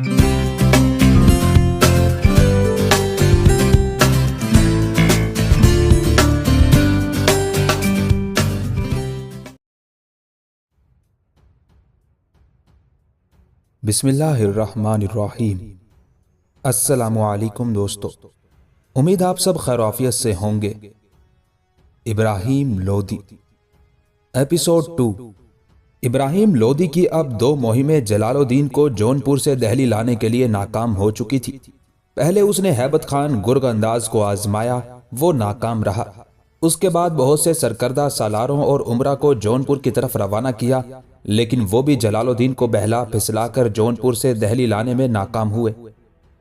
بسم اللہ الرحمن الرحیم۔ السلام علیکم دوستو، امید آپ سب خیر و عافیت سے ہوں گے۔ ابراہیم لودھی ایپیسوڈ 2۔ ابراہیم لودھی کی اب 2 مہمیں جلال الدین کو جونپور سے دہلی لانے کے لیے ناکام ہو چکی تھی۔ پہلے اس نے ہیبت خان گرگ انداز کو آزمایا، وہ ناکام رہا۔ اس کے بعد بہت سے سرکردہ سالاروں اور امرا کو جونپور کی طرف روانہ کیا، لیکن وہ بھی جلال الدین کو بہلا پھسلا کر جونپور سے دہلی لانے میں ناکام ہوئے۔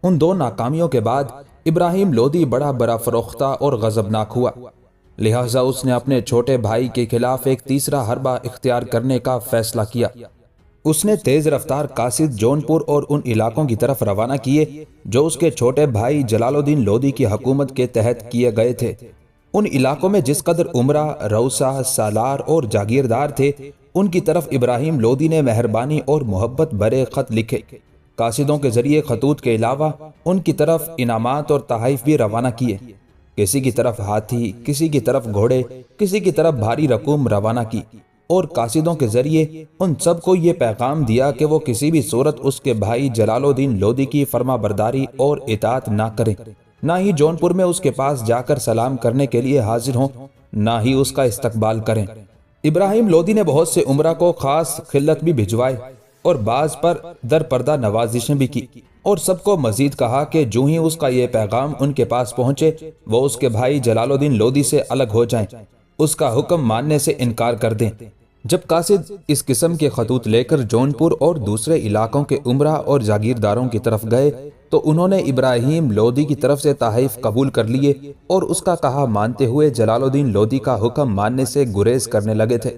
ان 2 ناکامیوں کے بعد ابراہیم لودھی بڑا برافروختہ اور غضبناک ہوا، لہٰذا اس نے اپنے چھوٹے بھائی کے خلاف ایک تیسرا حربہ اختیار کرنے کا فیصلہ کیا۔ اس نے تیز رفتار قاصد جونپور اور ان علاقوں کی طرف روانہ کیے جو اس کے چھوٹے بھائی جلال الدین لودھی کی حکومت کے تحت کیے گئے تھے۔ ان علاقوں میں جس قدر امرا، روسا، سالار اور جاگیردار تھے، ان کی طرف ابراہیم لودھی نے مہربانی اور محبت بھرے خط لکھے۔ قاصدوں کے ذریعے خطوط کے علاوہ ان کی طرف انعامات اور تحائف بھی روانہ کیے۔ کسی کی طرف ہاتھی، کسی کی طرف گھوڑے، کسی کی طرف بھاری رقوم روانہ کی، اور قاصدوں کے ذریعے ان سب کو یہ پیغام دیا کہ وہ کسی بھی صورت اس کے بھائی جلال الدین لودھی کی فرما برداری اور اطاعت نہ کریں، نہ ہی جونپور میں اس کے پاس جا کر سلام کرنے کے لیے حاضر ہوں، نہ ہی اس کا استقبال کریں۔ ابراہیم لودھی نے بہت سے امرا کو خاص خلت بھی بھجوائے اور بعض پر در پردہ نوازشیں بھی کی، اور سب کو مزید کہا کہ جو ہی اس کا یہ پیغام ان کے پاس پہنچے وہ اس کے بھائی جلال الدین لودھی سے الگ ہو جائیں، اس کا حکم ماننے سے انکار کر دیں۔ جب قاصد اس قسم کے خطوط لے کر جونپور اور دوسرے علاقوں کے امرا اور جاگیرداروں کی طرف گئے تو انہوں نے ابراہیم لودھی کی طرف سے تحائف قبول کر لیے اور اس کا کہا مانتے ہوئے جلال الدین لودھی کا حکم ماننے سے گریز کرنے لگے تھے۔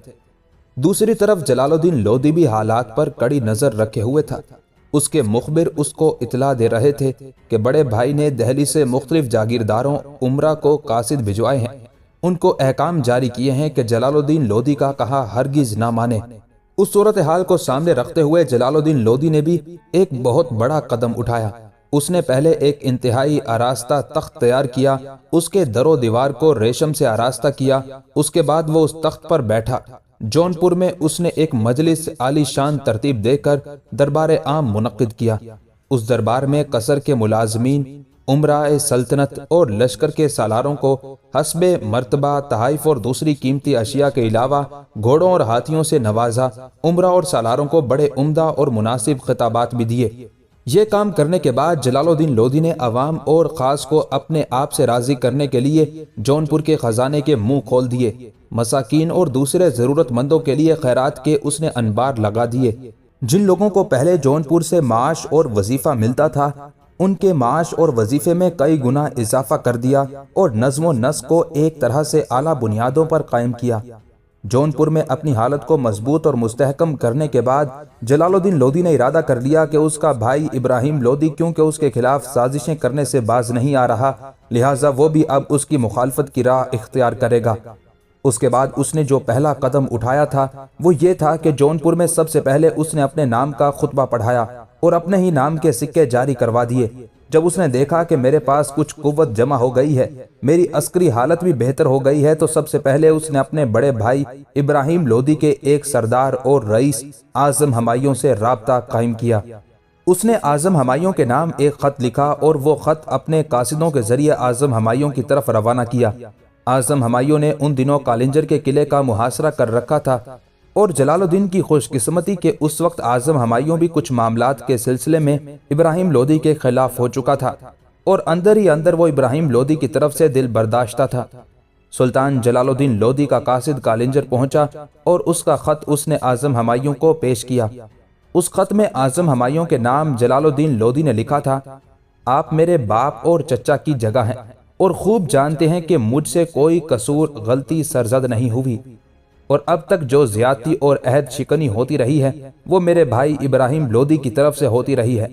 دوسری طرف جلال الدین لودھی بھی حالات پر کڑی نظر رکھے ہوئے تھا۔ اس کے مخبر اس کو اطلاع دے رہے تھے کہ بڑے بھائی نے دہلی سے مختلف جاگیرداروں امرا کو قاصد بھجوائے ہیں، ان کو احکام جاری کیے ہیں کہ جلال الدین لودھی کا کہا ہرگز نہ مانے۔ اس صورتحال کو سامنے رکھتے ہوئے جلال الدین لودھی نے بھی ایک بہت بڑا قدم اٹھایا۔ اس نے پہلے ایک انتہائی آراستہ تخت تیار کیا، اس کے در و دیوار کو ریشم سے آراستہ کیا، اس کے بعد وہ اس تخت پر بیٹھا۔ جونپور میں اس نے ایک مجلس عالی شان ترتیب دے کر دربار عام منعقد کیا۔ اس دربار میں قصر کے ملازمین، امراء سلطنت اور لشکر کے سالاروں کو حسب مرتبہ تحائف اور دوسری قیمتی اشیاء کے علاوہ گھوڑوں اور ہاتھیوں سے نوازا۔ امراء اور سالاروں کو بڑے عمدہ اور مناسب خطابات بھی دیے۔ یہ کام کرنے کے بعد جلال الدین لودھی نے عوام اور خاص کو اپنے آپ سے راضی کرنے کے لیے جونپور کے خزانے کے منہ کھول دیے۔ مساکین اور دوسرے ضرورت مندوں کے لیے خیرات کے اس نے انبار لگا دیے۔ جن لوگوں کو پہلے جونپور سے معاش اور وظیفہ ملتا تھا، ان کے معاش اور وظیفے میں کئی گنا اضافہ کر دیا اور نظم و نسق کو ایک طرح سے اعلیٰ بنیادوں پر قائم کیا۔ جونپور میں اپنی حالت کو مضبوط اور مستحکم کرنے کے بعد جلال الدین لودھی نے ارادہ کر لیا کہ اس کا بھائی ابراہیم لودھی کیونکہ اس کے خلاف سازشیں کرنے سے باز نہیں آ رہا، لہٰذا وہ بھی اب اس کی مخالفت کی راہ اختیار کرے گا۔ اس کے بعد اس نے جو پہلا قدم اٹھایا تھا وہ یہ تھا کہ جونپور میں سب سے پہلے اس نے اپنے نام کا خطبہ پڑھایا اور اپنے ہی نام کے سکے جاری کروا دیے۔ جب اس نے دیکھا کہ میرے پاس کچھ قوت جمع ہو گئی ہے، میری عسکری حالت بھی بہتر ہو گئی ہے، تو سب سے پہلے اس نے اپنے بڑے بھائی ابراہیم لودھی کے ایک سردار اور رئیس اعظم ہمایوں سے رابطہ قائم کیا۔ اس نے اعظم ہمایوں کے نام ایک خط لکھا اور وہ خط اپنے قاصدوں کے ذریعے اعظم ہمایوں کی طرف روانہ کیا۔ اعظم ہمایوں نے ان دنوں کالنجر کے قلعے کا محاصرہ کر رکھا تھا اور جلال الدین کی خوش قسمتی کے اس وقت اعظم ہمایوں بھی کچھ معاملات کے سلسلے میں ابراہیم لودھی کے خلاف ہو چکا تھا اور اندر ہی اندر وہ ابراہیم لودھی کی طرف سے دل برداشتہ تھا۔ سلطان جلال الدین لودھی کا قاصد کالنجر پہنچا اور اس کا خط اس نے اعظم ہمایوں کو پیش کیا۔ اس خط میں اعظم ہمایوں کے نام جلال الدین لودھی نے لکھا تھا: آپ میرے باپ اور چچا کی جگہ ہیں اور خوب جانتے ہیں کہ مجھ سے کوئی قصور غلطی سرزد نہیں ہوئی، اور اب تک جو زیادتی اور عہد شکنی ہوتی رہی ہے وہ میرے بھائی ابراہیم لودھی کی طرف سے ہوتی رہی ہے۔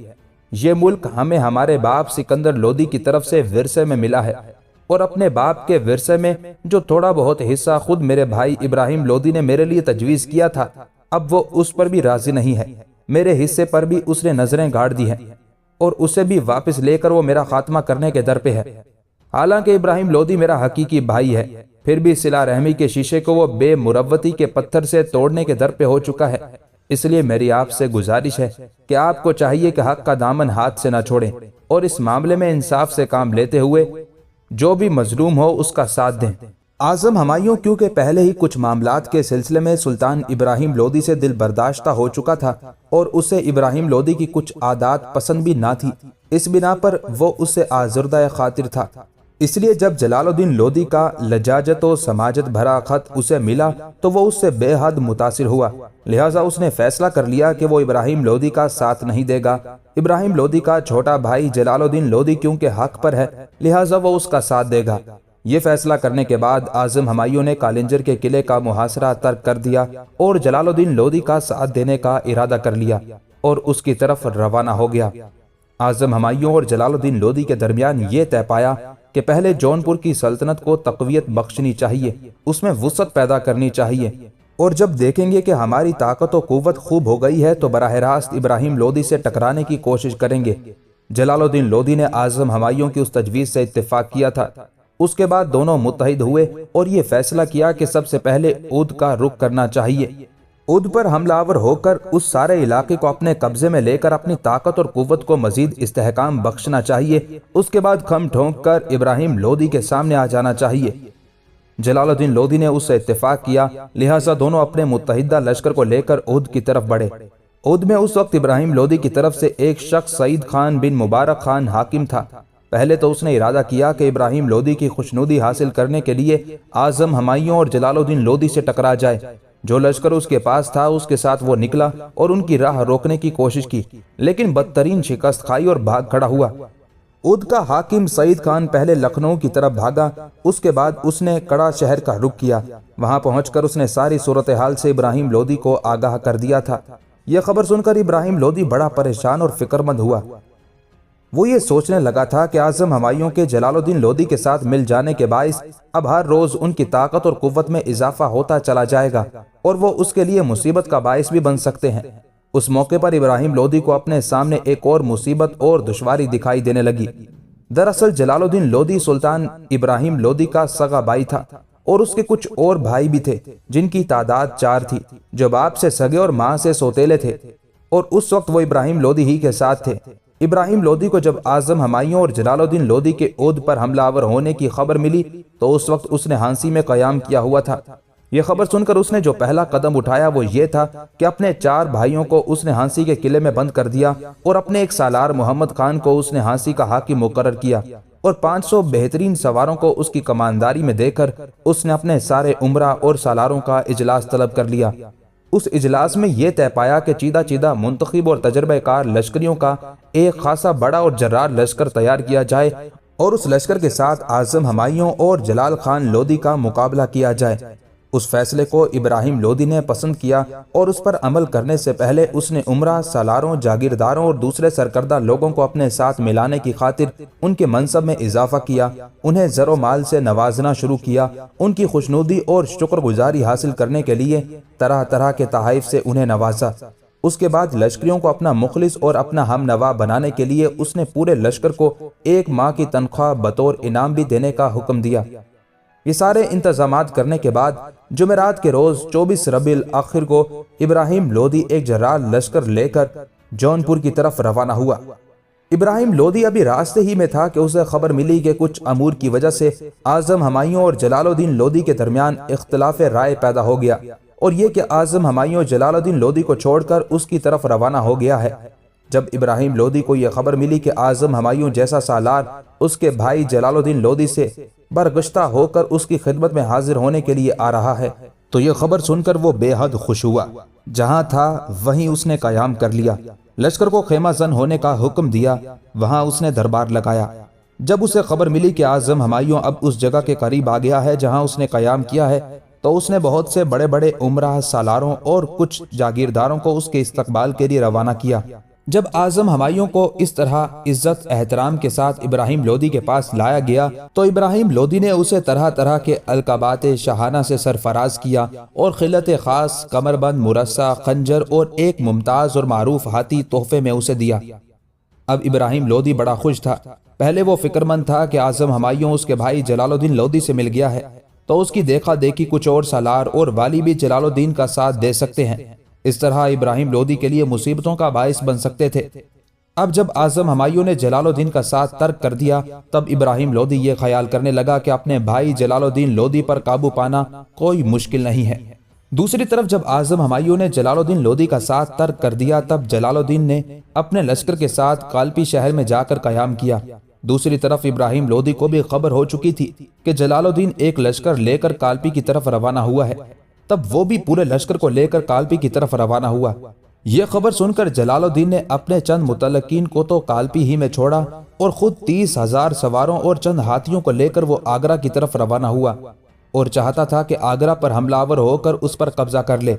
یہ ملک ہمیں ہمارے باپ سکندر لودھی کی طرف سے ورثے میں ملا ہے، اور اپنے باپ کے ورثے میں جو تھوڑا بہت حصہ خود میرے بھائی ابراہیم لودھی نے میرے لیے تجویز کیا تھا، اب وہ اس پر بھی راضی نہیں ہے۔ میرے حصے پر بھی اس نے نظریں گاڑ دی ہیں اور اسے بھی واپس لے کر وہ میرا خاتمہ کرنے کے در پہ ہے۔ حالانکہ ابراہیم لودھی میرا حقیقی بھائی ہے، پھر بھی صلہ رحمی کے شیشے کو وہ بے مروتی کے پتھر سے توڑنے کے در پہ ہو چکا ہے۔ اس لیے میری آپ سے گزارش ہے کہ آپ کو چاہیے کہ حق کا دامن ہاتھ سے نہ چھوڑیں اور اس معاملے میں انصاف سے کام لیتے ہوئے جو بھی مظلوم ہو اس کا ساتھ دیں۔ اعظم ہمایوں کیونکہ پہلے ہی کچھ معاملات کے سلسلے میں سلطان ابراہیم لودھی سے دل برداشتہ ہو چکا تھا اور اسے ابراہیم لودھی کی کچھ عادات پسند بھی نہ تھی، اس بنا پر وہ اس سے آزردہ خاطر تھا۔ اس لیے جب جلال الدین لودھی کا لجاجت و سماجت بھرا خط اسے ملا تو وہ اس سے بے حد متاثر ہوا، لہٰذا اس نے فیصلہ کر لیا کہ وہ ابراہیم لودھی کا ساتھ نہیں دے گا۔ ابراہیم لودھی کا چھوٹا بھائی جلال الدین لودھی کیونکہ حق پر ہے لہٰذا وہ اس کا ساتھ دے گا۔ یہ فیصلہ کرنے کے بعد اعظم ہمایوں نے کالنجر کے قلعے کا محاصرہ ترک کر دیا اور جلال الدین لودھی کا ساتھ دینے کا ارادہ کر لیا اور اس کی طرف روانہ ہو گیا۔ اعظم ہمایوں اور جلال الدین لودھی کے درمیان یہ طے پایا کہ پہلے جون پور کی سلطنت کو تقویت بخشنی چاہیے، اس میں وسعت پیدا کرنی چاہیے، اور جب دیکھیں گے کہ ہماری طاقت و قوت خوب ہو گئی ہے تو براہ راست ابراہیم لودھی سے ٹکرانے کی کوشش کریں گے۔ جلال الدین لودھی نے اعظم ہمایوں کی اس تجویز سے اتفاق کیا تھا۔ اس کے بعد دونوں متحد ہوئے اور یہ فیصلہ کیا کہ سب سے پہلے اودھ کا رخ کرنا چاہیے۔ اودھ پر حملہ آور ہو کر اس سارے علاقے کو اپنے قبضے میں لے کر اپنی طاقت اور قوت کو مزید استحکام بخشنا چاہیے، اس کے بعد کھم ٹھونک کر ابراہیم لودھی کے سامنے آ جانا چاہیے۔ جلال الدین لودھی نے اس سے اتفاق کیا، لہٰذا دونوں اپنے متحدہ لشکر کو لے کر اودھ کی طرف بڑھے۔ اودھ میں اس وقت ابراہیم لودھی کی طرف سے ایک شخص سعید خان بن مبارک خان حاکم تھا۔ پہلے تو اس نے ارادہ کیا کہ ابراہیم لودھی کی خوشنودی حاصل کرنے کے لیے اعظم ہمایوں اور جلال الدین لودھی سے ٹکرا جائے۔ جو لشکر اس کے پاس تھا اس کے ساتھ وہ نکلا اور ان کی راہ روکنے کی کوشش کی، لیکن بدترین شکست کھائی اور بھاگ کھڑا ہوا۔ اودھ کا حاکم سعید خان پہلے لکھنؤ کی طرف بھاگا، اس کے بعد اس نے کڑا شہر کا رخ کیا۔ وہاں پہنچ کر اس نے ساری صورتحال سے ابراہیم لودھی کو آگاہ کر دیا تھا۔ یہ خبر سن کر ابراہیم لودھی بڑا پریشان اور فکر مند ہوا۔ وہ یہ سوچنے لگا تھا کہ اعظم ہمایوں کے جلال الدین لودھی کے ساتھ مل جانے کے باعث اب ہر روز ان کی طاقت اور قوت میں اضافہ ہوتا چلا جائے گا اور وہ اس کے لیے مصیبت کا باعث بھی بن سکتے ہیں۔ اس موقع پر ابراہیم لودھی کو اپنے سامنے ایک اور مصیبت اور دشواری دکھائی دینے لگی۔ دراصل جلال الدین لودھی سلطان ابراہیم لودھی کا سگا بھائی تھا اور اس کے کچھ اور بھائی بھی تھے جن کی تعداد 4 تھی، جو باپ سے سگے اور ماں سے سوتیلے تھے، اور اس وقت وہ ابراہیم لودھی ہی کے ساتھ تھے۔ ابراہیم لودھی کو جب اعظم ہمایوں اور جلال الدین لودھی کے اودھ پر حملہ آور ہونے کی خبر ملی تو اس وقت اس نے ہانسی میں قیام کیا ہوا تھا۔ یہ خبر سن کر اس نے جو پہلا قدم اٹھایا وہ یہ تھا کہ اپنے 4 بھائیوں کو اس نے ہانسی کے قلعے میں بند کر دیا اور اپنے ایک سالار محمد خان کو اس نے ہانسی کا حاکم مقرر کیا اور 500 بہترین سواروں کو اس کی کمانداری میں دے کر اس نے اپنے سارے عمرہ اور سالاروں کا اجلاس طلب کر لیا۔ اس اجلاس میں یہ طے پایا کہ چیدہ چیدہ منتخب اور تجربہ کار لشکریوں کا ایک خاصا بڑا اور جرار لشکر تیار کیا جائے اور اس لشکر کے ساتھ اعظم ہمایوں اور جلال خان لودھی کا مقابلہ کیا جائے۔ اس فیصلے کو ابراہیم لودھی نے پسند کیا اور اس پر عمل کرنے سے پہلے اس نے عمرہ، سالاروں، جاگیرداروں اور دوسرے سرکردہ لوگوں کو اپنے ساتھ ملانے کی خاطر ان کے منصب میں اضافہ کیا، انہیں زر و مال سے نوازنا شروع کیا، ان کی خوشنودی اور شکر گزاری حاصل کرنے کے لیے طرح طرح کے تحائف سے انہیں نوازا۔ اس کے بعد لشکریوں کو اپنا مخلص اور اپنا ہم نوا بنانے کے لیے اس نے پورے لشکر کو 1 ماہ کی تنخواہ بطور انعام بھی دینے کا حکم دیا۔ یہ سارے انتظامات کرنے کے بعد جمعرات کے روز 24 ربیع الاخر کو ابراہیم لودھی ایک جرار لشکر لے کر جون پور کی طرف روانہ ہوا۔ ابراہیم لودھی ابھی راستے ہی میں تھا کہ اسے خبر ملی کہ کچھ امور کی وجہ سے اعظم ہمایوں اور جلال الدین لودھی کے درمیان اختلاف رائے پیدا ہو گیا، اور یہ کہ اعظم ہمایوں جلال الدین لودھی کو چھوڑ کر اس کی طرف روانہ ہو گیا ہے۔ جب ابراہیم لودھی کو یہ خبر ملی کہ اعظم ہمایوں جیسا سالار اس کے بھائی جلال الدین لودھی سے برگشتہ ہو کر اس کی خدمت میں حاضر ہونے کے لیے آ رہا ہے تو یہ خبر سن کر وہ بے حد خوش ہوا۔ جہاں تھا وہیں اس نے قیام کر لیا، لشکر کو خیمہ زن ہونے کا حکم دیا، وہاں اس نے دربار لگایا۔ جب اسے خبر ملی کہ اعظم ہمایوں اب اس جگہ کے قریب آ گیا ہے جہاں اس نے قیام کیا ہے تو اس نے بہت سے بڑے بڑے عمرہ، سالاروں اور کچھ جاگیرداروں کو اس کے استقبال کے لیے روانہ کیا۔ جب اعظم ہمایوں کو اس طرح عزت احترام کے ساتھ ابراہیم لودھی کے پاس لایا گیا تو ابراہیم لودھی نے اسے طرح طرح کے القابات شاہانہ سے سرفراز کیا اور خلعت خاص، کمربند، مرصع، خنجر اور ایک ممتاز اور معروف ہاتھی تحفے میں اسے دیا۔ اب ابراہیم لودھی بڑا خوش تھا۔ پہلے وہ فکر مند تھا کہ اعظم ہمایوں اس کے بھائی جلال الدین لودھی سے مل گیا ہے تو اس کی دیکھا دیکھی کچھ اور سالار اور والی بھی جلال الدین کا ساتھ دے سکتے ہیں، اس طرح ابراہیم لودھی کے لیے مصیبتوں کا باعث بن سکتے تھے۔ اب جب اعظم ہمایوں نے جلال الدین کا ساتھ ترک کر دیا تب ابراہیم لودھی یہ خیال کرنے لگا کہ اپنے بھائی جلال الدین لودھی پر قابو پانا کوئی مشکل نہیں ہے۔ دوسری طرف جب اعظم ہمایوں نے جلال الدین لودھی کا ساتھ ترک کر دیا تب جلال الدین نے اپنے لشکر کے ساتھ کالپی شہر میں جا کر قیام کیا۔ دوسری طرف ابراہیم لودھی کو بھی خبر ہو چکی تھی کہ جلال الدین ایک لشکر لے کر کالپی کی طرف روانہ ہوا ہے، تب وہ بھی پورے لشکر کو لے کر کالپی کی طرف روانہ ہوا۔ یہ خبر سن کر جلال الدین نے اپنے چند متعلقین کو تو کالپی ہی میں چھوڑا اور خود 30,000 سواروں اور چند ہاتھیوں کو لے کر وہ آگرہ کی طرف روانہ ہوا اور چاہتا تھا کہ آگرہ پر حملہ آور ہو کر اس پر قبضہ کر لے۔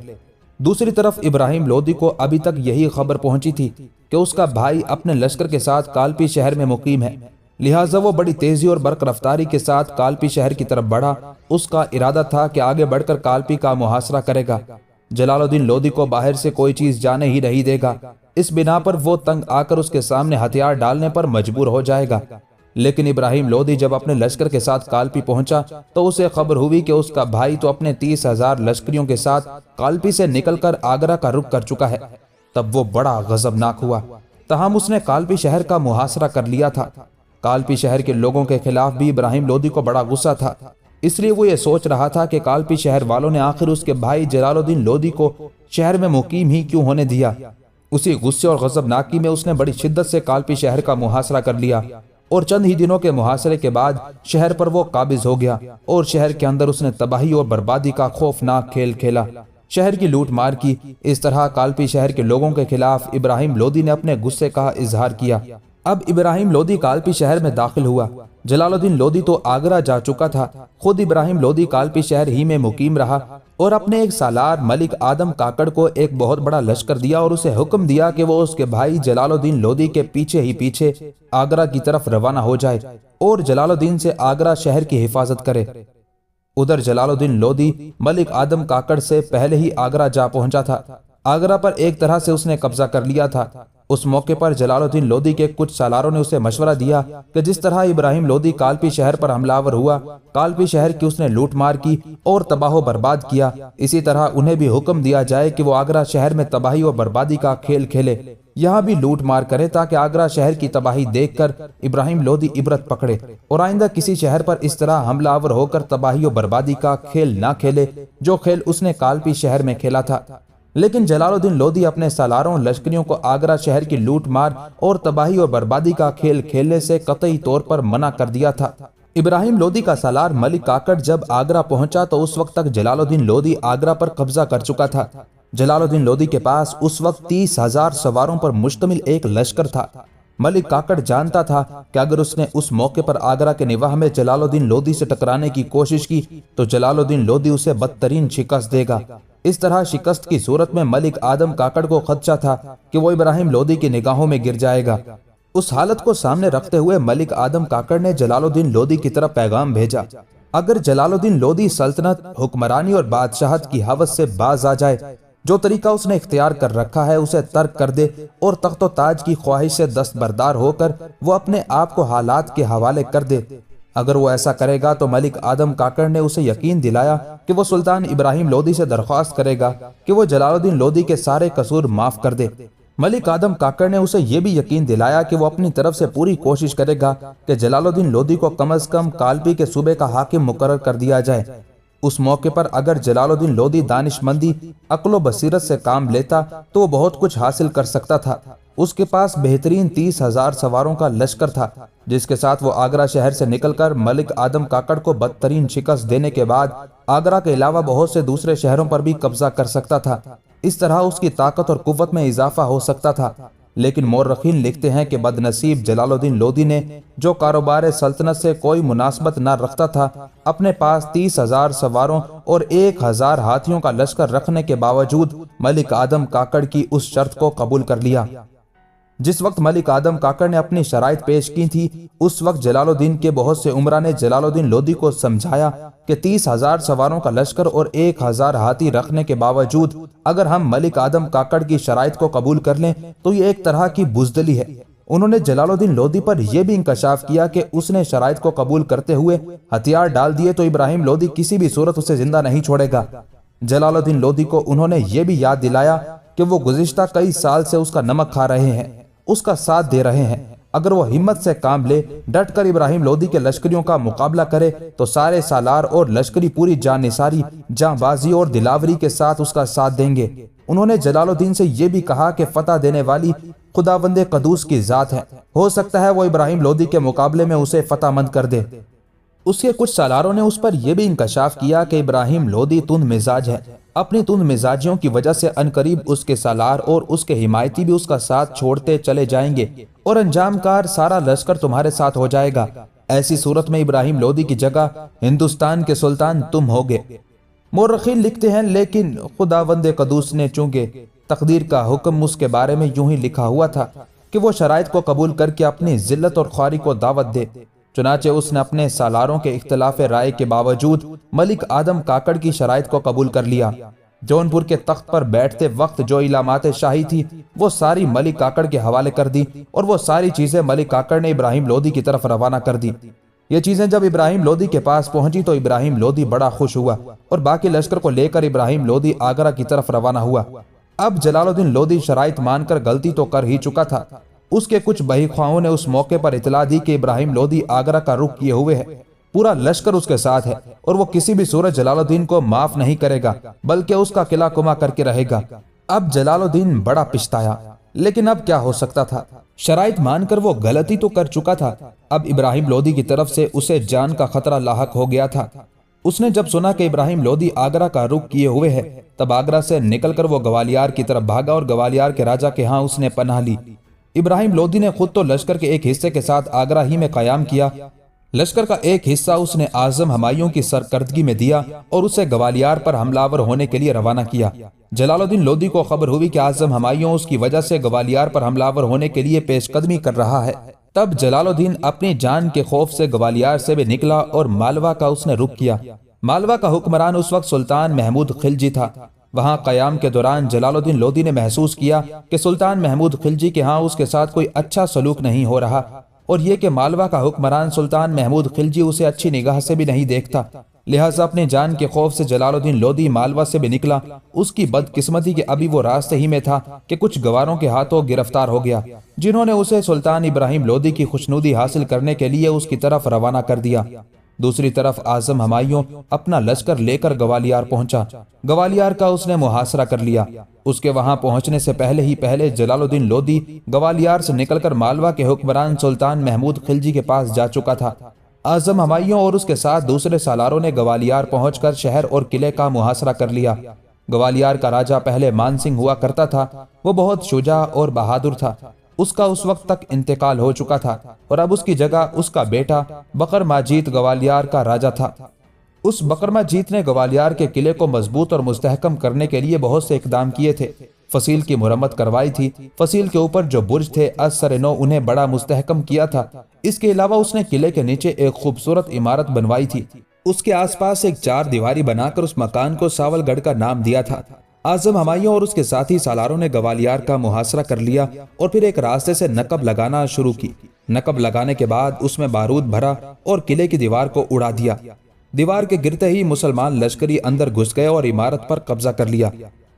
دوسری طرف ابراہیم لودھی کو ابھی تک یہی خبر پہنچی تھی کہ اس کا بھائی اپنے لشکر کے ساتھ کالپی شہر میں مقیم ہے، لہٰذا وہ بڑی تیزی اور برق رفتاری کے ساتھ کالپی شہر کی طرف بڑھا۔ اس کا ارادہ تھا کہ آگے بڑھ کر کالپی کا محاصرہ کرے گا۔ جلال الدین لودھی کو باہر سے کوئی چیز جانے ہی نہیں دے گا، اس بنا پر وہ تنگ آ کر اس کے سامنے ہتھیار ڈالنے پر مجبور ہو جائے گا۔ لیکن ابراہیم لودھی جب اپنے لشکر کے ساتھ کالپی پہنچا تو اسے خبر ہوئی کہ اس کا بھائی تو اپنے 30,000 لشکریوں کے ساتھ کالپی سے نکل کر آگرہ کا رخ کر چکا ہے۔ تب وہ بڑا غضبناک ہوا، تاہم اس نے کالپی شہر کا محاصرہ کر لیا تھا۔ کالپی شہر کے لوگوں کے خلاف بھی ابراہیم لودھی کو بڑا غصہ تھا، اس لیے وہ یہ سوچ رہا تھا کہ کالپی شہر والوں نے آخر اس کے بھائی جلال الدین لودھی کو شہر میں مقیم ہی کیوں ہونے دیا۔ اسی غصے اور غضبناکی میں اس نے بڑی شدت سے کالپی شہر کا محاصرہ کر لیا اور چند ہی دنوں کے محاصرے کے بعد شہر پر وہ قابض ہو گیا اور شہر کے اندر اس نے تباہی اور بربادی کا خوفناک کھیل کھیلا، شہر کی لوٹ مار کی۔ اس طرح کالپی شہر کے لوگوں کے خلاف ابراہیم لودھی نے اپنے غصے کا اظہار کیا۔ اب ابراہیم لودھی کالپی شہر میں داخل ہوا۔ جلال الدین لودھی تو آگرہ جا چکا تھا، خود ابراہیم لودھی کالپی شہر ہی میں مقیم رہا اور اپنے ایک سالار ملک آدم کاکڑ کو ایک بہت بڑا لشکر دیا اور اسے حکم دیا کہ وہ اس کے بھائی جلال الدین لودھی کے پیچھے ہی پیچھے آگرہ کی طرف روانہ ہو جائے اور جلال الدین سے آگرہ شہر کی حفاظت کرے۔ ادھر جلال الدین لودھی ملک آدم کاکڑ سے پہلے ہی آگرہ جا پہنچا تھا۔ آگرہ پر ایک طرح سے اس نے قبضہ کر لیا تھا۔ اس موقع پر جلال الدین لودھی کے کچھ سالاروں نے اسے مشورہ دیا کہ جس طرح ابراہیم لودھی کالپی شہر پر حملہ آور ہوا، کالپی شہر کی اس نے لوٹ مار کی اور تباہ و برباد کیا، اسی طرح انہیں بھی حکم دیا جائے کہ وہ آگرہ شہر میں تباہی و بربادی کا کھیل کھیلے، یہاں بھی لوٹ مار کرے تاکہ آگرہ شہر کی تباہی دیکھ کر ابراہیم لودھی عبرت پکڑے اور آئندہ کسی شہر پر اس طرح حملہ آور ہو کر تباہی و بربادی کا کھیل نہ کھیلے جو کھیل اس نے کالپی شہر میں کھیلا تھا۔ لیکن جلال الدین لودھی اپنے سالاروں لشکریوں کو آگرہ شہر کی لوٹ مار اور تباہی اور بربادی کا کھیل کھیلنے سے قطعی طور پر منع کر دیا تھا۔ ابراہیم لودھی کا سالار ملک کاکڑ جب آگرہ پہنچا تو اس وقت تک جلال الدین لودھی آگرہ پر قبضہ کر چکا تھا۔ جلال الدین لودھی کے پاس اس وقت 30,000 سواروں پر مشتمل ایک لشکر تھا۔ ملک کاکڑ جانتا تھا کہ اگر اس نے اس موقع پر آگرہ کے نواح میں جلال الدین لودھی سے ٹکرانے کی کوشش کی تو جلال الدین لودھی اسے بدترین شکست دے گا۔ اس طرح شکست کی صورت میں ملک آدم کاکڑ کو خدشہ تھا کہ وہ ابراہیم لودھی کی نگاہوں میں گر جائے گا۔ اس حالت کو سامنے رکھتے ہوئے ملک آدم کاکڑ نے جلال الدین لودھی کی طرف پیغام بھیجا، اگر جلال الدین لودھی سلطنت، حکمرانی اور بادشاہت کی ہوس سے باز آ جائے، جو طریقہ اس نے اختیار کر رکھا ہے اسے ترک کر دے اور تخت و تاج کی خواہش سے دستبردار ہو کر وہ اپنے آپ کو حالات کے حوالے کر دے۔ اگر وہ ایسا کرے گا تو ملک آدم کاکڑ نے اسے یقین دلایا کہ وہ سلطان ابراہیم لودھی سے درخواست کرے گا کہ وہ جلال الدین لودھی کے سارے قصور معاف کر دے۔ ملک آدم کاکڑ نے اسے یہ بھی یقین دلایا کہ وہ اپنی طرف سے پوری کوشش کرے گا کہ جلال الدین لودھی کو کم از کم کالپی کے صوبے کا حاکم مقرر کر دیا جائے۔ اس موقع پر اگر جلال الدین لودھی دانش مندی، عقل و بصیرت سے کام لیتا تو وہ بہت کچھ حاصل کر سکتا تھا۔ اس کے پاس بہترین 30,000 سواروں کا لشکر تھا جس کے ساتھ وہ آگرہ شہر سے نکل کر ملک آدم کاکڑ کو بدترین شکست دینے کے بعد آگرہ کے علاوہ بہت سے دوسرے شہروں پر بھی قبضہ کر سکتا تھا۔ اس طرح اس کی طاقت اور قوت میں اضافہ ہو سکتا تھا۔ لیکن مورخین لکھتے ہیں کہ بد نصیب جلال الدین لودھی نے، جو کاروبار سلطنت سے کوئی مناسبت نہ رکھتا تھا، اپنے پاس 30,000 سواروں اور 1,000 ہاتھیوں کا لشکر رکھنے کے باوجود ملک آدم کاکڑ کی اس شرط کو قبول کر لیا۔ جس وقت ملک آدم کاکڑ نے اپنی شرائط پیش کی تھی، اس وقت جلال الدین کے بہت سے عمرا نے جلال الدین لودھی کو سمجھایا کہ 30,000 سواروں کا لشکر اور 1,000 ہاتھی رکھنے کے باوجود اگر ہم ملک آدم کاکڑ کی شرائط کو قبول کر لیں تو یہ ایک طرح کی بزدلی ہے۔ انہوں نے جلال الدین لودھی پر یہ بھی انکشاف کیا کہ اس نے شرائط کو قبول کرتے ہوئے ہتھیار ڈال دیے تو ابراہیم لودھی کسی بھی صورت اسے زندہ نہیں چھوڑے گا۔ جلال الدین لودھی کو انہوں نے یہ بھی یاد دلایا کہ وہ گزشتہ کئی سال سے اس کا نمک کھا رہے ہیں، اس کا ساتھ دے رہے ہیں۔ اگر وہ ہمت سے کام لے، ڈٹ کر ابراہیم لودھی کے لشکریوں کا مقابلہ کرے تو سارے سالار اور لشکری پوری جان نثاری، جاں بازی اور دلاوری کے ساتھ اس کا ساتھ دیں گے۔ انہوں نے جلال الدین سے یہ بھی کہا کہ فتح دینے والی خداوند قدوس کی ذات ہے، ہو سکتا ہے وہ ابراہیم لودھی کے مقابلے میں اسے فتح مند کر دے۔ اس کے کچھ سالاروں نے اس پر یہ بھی انکشاف کیا کہ ابراہیم لودھی تند مزاج ہے، اپنی تند مزاجیوں کی وجہ سے عنقریب اس کے سالار اور اس کے حمایتی بھی اس کا ساتھ چھوڑتے چلے جائیں گے اور انجام کار سارا لشکر تمہارے ساتھ ہو جائے گا۔ ایسی صورت میں ابراہیم لودھی کی جگہ ہندوستان کے سلطان تم ہوگے۔ مورخین لکھتے ہیں لیکن خداوند قدوس نے چونکہ تقدیر کا حکم اس کے بارے میں یوں ہی لکھا ہوا تھا کہ وہ شرائط کو قبول کر کے اپنی ذلت اور خواری کو دعوت دے، چنانچہ اس نے اپنے سالاروں کے اختلاف رائے کے باوجود ملک آدم کاکڑ کی شرائط کو قبول کر لیا۔ جونپور کے تخت پر بیٹھتے وقت جو علامات شاہی تھی وہ ساری ملک کاکڑ کے حوالے کر دی اور وہ ساری چیزیں ملک کاکڑ نے ابراہیم لودھی کی طرف روانہ کر دی۔ یہ چیزیں جب ابراہیم لودھی کے پاس پہنچی تو ابراہیم لودھی بڑا خوش ہوا اور باقی لشکر کو لے کر ابراہیم لودھی آگرہ کی طرف روانہ ہوا۔ اب جلال الدین لودھی شرائط مان کر غلطی تو کر ہی چکا تھا، اس کے کچھ بہی خواہوں نے اس موقع پر اطلاع دی کہ ابراہیم لودھی آگرہ کا رخ کیے ہوئے ہے، پورا لشکر اس کے ساتھ ہے اور وہ کسی بھی صورت جلال الدین کو معاف نہیں کرے گا بلکہ اس کا قلعہ کما کر کے رہے گا۔ اب جلال الدین بڑا پچھتایا، لیکن اب کیا ہو سکتا تھا؟ شرائط مان کر وہ غلطی تو کر چکا تھا، اب ابراہیم لودھی کی طرف سے اسے جان کا خطرہ لاحق ہو گیا تھا۔ اس نے جب سنا کہ ابراہیم لودھی آگرہ کا رخ کیے ہوئے ہے تب آگرہ سے نکل کر وہ گوالیار کی طرف بھاگا اور گوالیار کے راجہ کے ہاں اس نے پناہ لی۔ ابراہیم لودھی نے خود تو لشکر کے ایک حصے کے ساتھ آگرہ ہی میں قیام کیا، لشکر کا ایک حصہ اس نے اعظم ہمایوں کی سرکردگی میں دیا اور اسے گوالیار پر حملہ آور ہونے کے لیے روانہ کیا۔ جلال الدین لودھی کو خبر ہوئی کہ اعظم ہمایوں اس کی وجہ سے گوالیار پر حملہ آور ہونے کے لیے پیش قدمی کر رہا ہے۔ تب جلال الدین اپنی جان کے خوف سے گوالیار سے بھی نکلا اور مالوا کا اس نے رخ کیا۔ مالوا کا حکمران اس وقت سلطان محمود خلجی تھا۔ وہاں قیام کے دوران جلال الدین لودھی نے محسوس کیا کہ سلطان محمود خلجی کے ہاں اس کے ساتھ کوئی اچھا سلوک نہیں ہو رہا، اور یہ کہ مالوا کا حکمران سلطان محمود خلجی اسے اچھی نگاہ سے بھی نہیں دیکھتا، لہٰذا اپنی جان کے خوف سے جلال الدین لودھی مالوا سے بھی نکلا۔ اس کی بدقسمتی کہ ابھی وہ راستے ہی میں تھا کہ کچھ گواروں کے ہاتھوں گرفتار ہو گیا، جنہوں نے اسے سلطان ابراہیم لودھی کی خوشنودی حاصل کرنے کے لیے اس کی طرف روانہ کر دیا۔ دوسری طرف اعظم ہمایوں اپنا لشکر لے کر گوالیار پہنچا۔ گوالیار کا اس نے محاصرہ کر لیا۔ اس کے وہاں پہنچنے سے پہلے ہی جلال الدین لودھی گوالیار سے نکل کر مالوا کے حکمران سلطان محمود خلجی کے پاس جا چکا تھا۔ اعظم ہمایوں اور اس کے ساتھ دوسرے سالاروں نے گوالیار پہنچ کر شہر اور قلعے کا محاصرہ کر لیا۔ گوالیار کا راجہ پہلے مان سنگھ ہوا کرتا تھا، وہ بہت شجاع اور بہادر تھا۔ اس کا اس وقت تک انتقال ہو چکا تھا اور اب اس کی جگہ اس کا بیٹا بکر ماجیت گوالیار کا راجہ تھا۔ اس بکر ماجیت نے گوالیار کے قلعے کو مضبوط اور مستحکم کرنے کے لیے بہت سے اقدام کیے تھے۔ فصیل کی مرمت کروائی تھی، فصیل کے اوپر جو برج تھے از سر نو انہیں بڑا مستحکم کیا تھا۔ اس کے علاوہ اس نے قلعے کے نیچے ایک خوبصورت عمارت بنوائی تھی، اس کے آس پاس ایک 4 دیواری بنا کر اس مکان کو ساول گڑھ کا نام دیا تھا۔ اعظم ہمایوں اور اس کے ساتھی سالاروں نے گوالیار کا محاصرہ کر لیا اور پھر ایک راستے سے نقب لگانا شروع کی۔ نقب لگانے کے بعد اس میں بارود بھرا اور قلعے کی دیوار کو اڑا دیا۔ دیوار کے گرتے ہی مسلمان لشکری اندر گھس گئے اور عمارت پر قبضہ کر لیا۔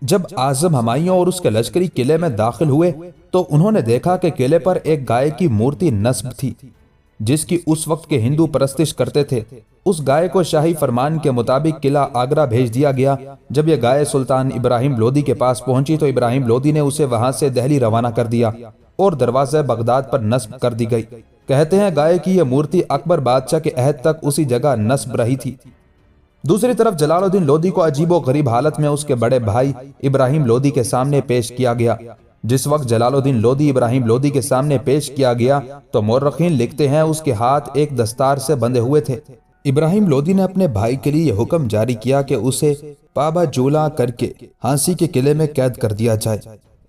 جب اعظم ہمایوں اور اس کے لشکری قلعے میں داخل ہوئے تو انہوں نے دیکھا کہ قلعے پر ایک گائے کی مورتی نصب تھی جس کی اس وقت کے ہندو پرستش کرتے تھے۔ اس گائے کو شاہی فرمان کے مطابق قلعہ آگرہ بھیج دیا گیا۔ جب یہ گائے سلطان ابراہیم لودھی کے پاس پہنچی تو ابراہیم لودھی نے اسے وہاں سے دہلی روانہ کر دیا اور دروازہ بغداد پر نصب کر دی گئی۔ کہتے ہیں گائے کی یہ مورتی اکبر بادشاہ کے عہد تک اسی جگہ نصب رہی تھی۔ دوسری طرف جلال الدین لودھی کو عجیب و غریب حالت میں اس کے بڑے بھائی ابراہیم لودھی کے سامنے پیش کیا گیا۔ جس وقت جلال الدین لودھی ابراہیم لودھی کے سامنے پیش کیا گیا تو مورخین لکھتے ہیں اس کے ہاتھ ایک دستار سے بندھے ہوئے تھے۔ ابراہیم لودھی نے اپنے بھائی کے لیے یہ حکم جاری کیا کہ اسے پابا جولا کر کے ہانسی کے قلعے میں قید کر دیا جائے۔